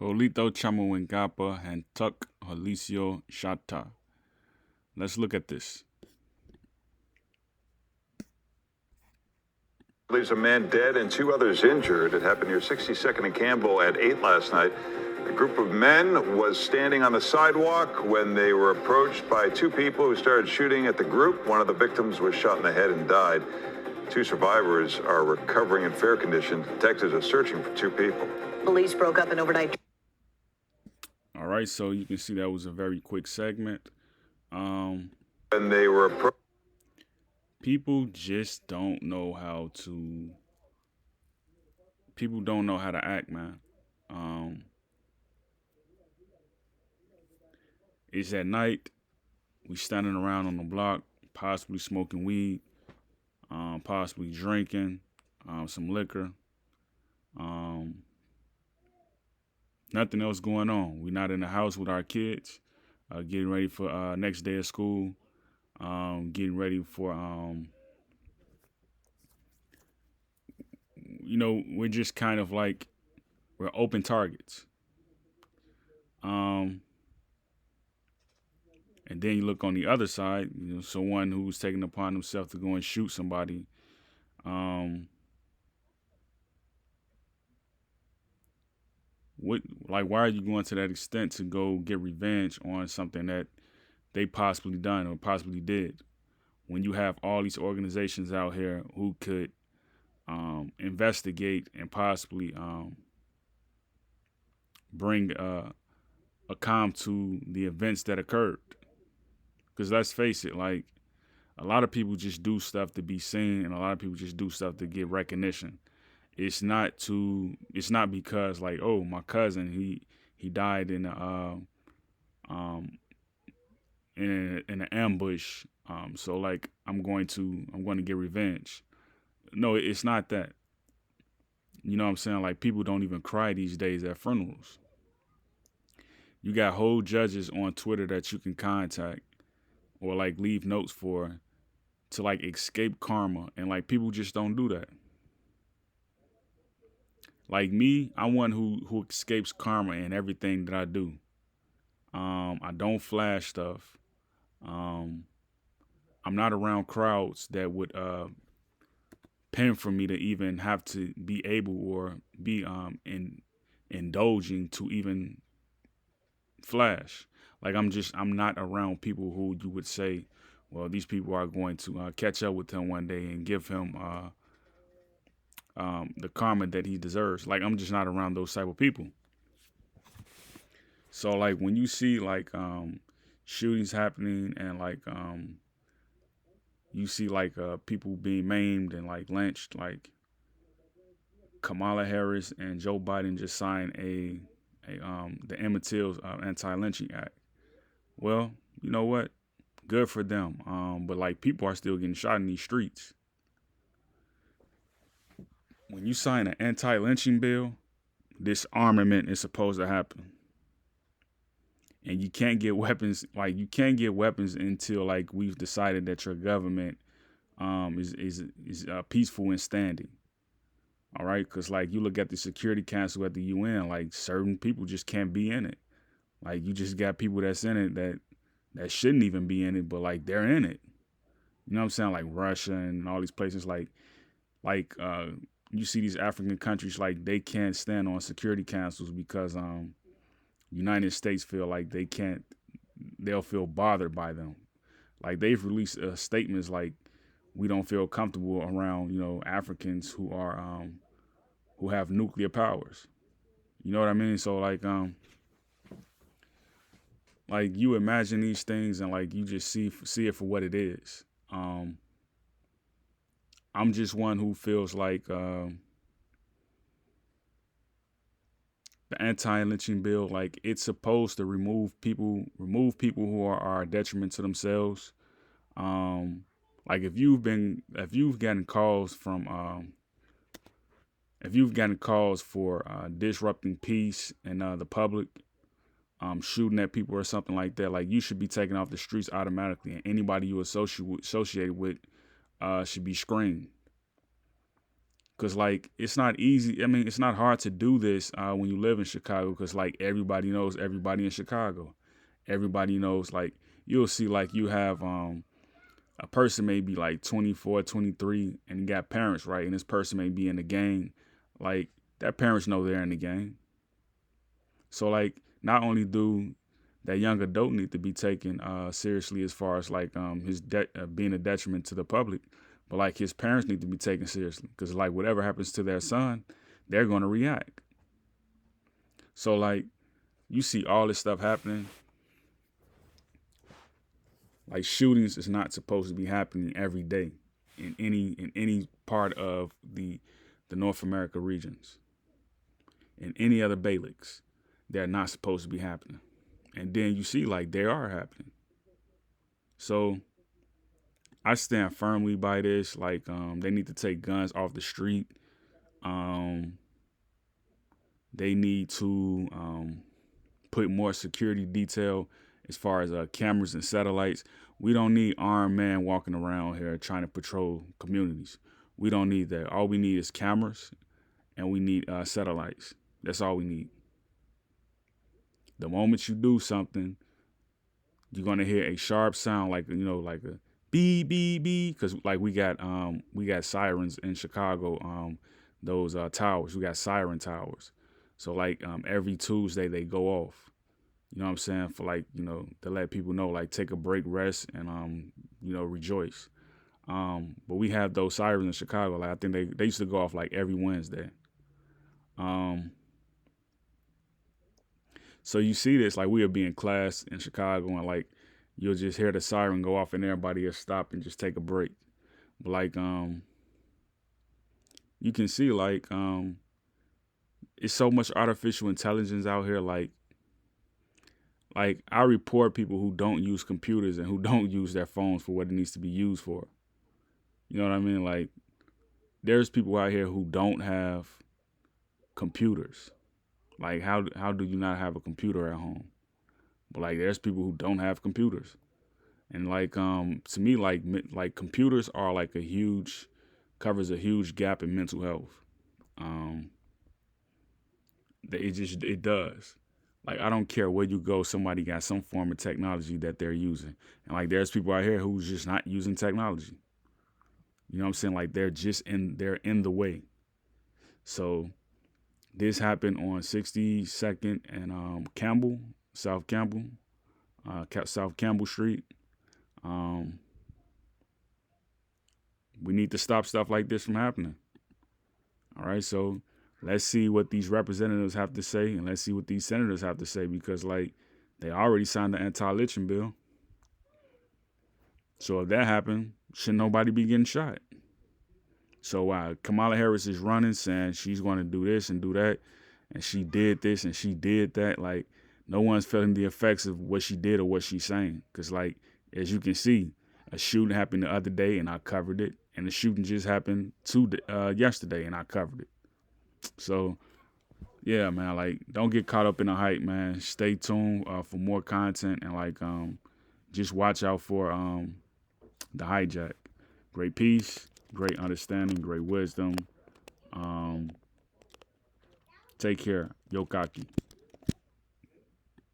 Holito Chamawengapa and Tuk Holisio Shata. Let's look at this. Leaves a man dead and two others injured. It happened near 62nd and Campbell at 8 last night. A group of men was standing on the sidewalk when they were approached by two people who started shooting at the group. One of the victims was shot in the head and died. Two survivors are recovering in fair condition. Detectives are searching for two people. Police broke up an overnight. All right, so you can see that was a very quick segment. And they were approached. People just don't know how to. People don't know how to act, man. It's at night. We standing around on the block, possibly smoking weed, possibly drinking some liquor. Nothing else going on. We're not in the house with our kids, getting ready for next day of school, getting ready for, we're just kind of like, we're open targets. And then you look on the other side, someone who's taking upon himself to go and shoot somebody. Why are you going to that extent to go get revenge on something that they possibly done or possibly did? When you have all these organizations out here who could investigate and possibly bring a calm to the events that occurred. Because let's face it, like, a lot of people just do stuff to be seen, and a lot of people just do stuff to get recognition. It's not because, like, oh, my cousin, he died in an ambush, so like I'm going to get revenge. No, it's not that. You know what I'm saying? Like, people don't even cry these days at funerals. You got whole judges on Twitter that you can contact or like leave notes for to like escape karma, and like people just don't do that. Like me, I'm one who escapes karma in everything that I do. I don't flash stuff. I'm not around crowds that would pen for me to even have to be able or be indulging to even flash. Like, I'm not around people who you would say, well, these people are going to catch up with him one day and give him the karma that he deserves. Like, I'm just not around those type of people. So like when you see like shootings happening and like you see like people being maimed and like lynched, like Kamala Harris and Joe Biden just signed the Emmett Till's anti-lynching act. Well, you know what? Good for them. But like people are still getting shot in these streets. When you sign an anti-lynching bill, disarmament is supposed to happen. And you can't get weapons, until like we've decided that your government is peaceful and standing. All right, because like you look at the Security Council at the UN, like certain people just can't be in it. Like you just got people that's in it that shouldn't even be in it, but like they're in it. You know what I'm saying? Like Russia and all these places, like you see these African countries, like they can't stand on security councils because United States feel like they'll feel bothered by them. Like they've released statements like we don't feel comfortable around, Africans who are who have nuclear powers. You know what I mean? So like you imagine these things and like you just see it for what it is. I'm just one who feels like the anti-lynching bill, like it's supposed to remove people who are a detriment to themselves. Like if you've gotten calls for disrupting peace and the public, shooting at people or something like that, like you should be taken off the streets automatically, and anybody you associated with should be screened. Cause like it's not easy. I mean, it's not hard to do this when you live in Chicago. Cause like everybody knows everybody in Chicago. Everybody knows, like, you'll see like you have a person may be like 24, 23, and you got parents, right? And this person may be in the gang. Like, that parents know they're in the gang. So like, not only do that young adult need to be taken seriously as far as like his being a detriment to the public, but like his parents need to be taken seriously, because like whatever happens to their son, they're going to react. So like, you see all this stuff happening. Like, shootings is not supposed to be happening every day in any part of the North America regions. In any other Beylicks, they're not supposed to be happening. And then you see like they are happening. So I stand firmly by this. Like they need to take guns off the street. They need to put more security detail as far as cameras and satellites. We don't need armed men walking around here trying to patrol communities. We don't need that. All we need is cameras, and we need satellites. That's all we need. The moment you do something, you're gonna hear a sharp sound, like, you know, like a beep beep beep, because like we got sirens in Chicago. Those towers, we got siren towers. So like every Tuesday they go off. You know what I'm saying? For like, you know, to let people know, like, take a break, rest, and you know, rejoice. But we have those sirens in Chicago. Like, I think they used to go off like every Wednesday. So you see this, like, we'll be in class in Chicago, and like you'll just hear the siren go off and everybody will stop and just take a break. But like you can see like it's so much artificial intelligence out here. Like I report people who don't use computers and who don't use their phones for what it needs to be used for. You know what I mean? Like, there's people out here who don't have computers. Like, how do you not have a computer at home? But like, there's people who don't have computers. And like to me, like computers are like covers a huge gap in mental health. It does. Like, I don't care where you go, somebody got some form of technology that they're using. And like, there's people out here who's just not using technology. You know what I'm saying? Like, they're in the way. So this happened on 62nd and South Campbell Street. We need to stop stuff like this from happening. All right, so let's see what these representatives have to say, and let's see what these senators have to say, because like, they already signed the anti-lynching bill. So if that happened, should nobody be getting shot? So while Kamala Harris is running, saying she's going to do this and do that, and she did this and she did that, like, no one's feeling the effects of what she did or what she's saying. Because like, as you can see, a shooting happened the other day and I covered it, and the shooting just happened yesterday and I covered it. So yeah, man, like, don't get caught up in the hype, man. Stay tuned for more content, and like just watch out for the hijack. Great peace, great understanding, great wisdom. Take care. Yokaki.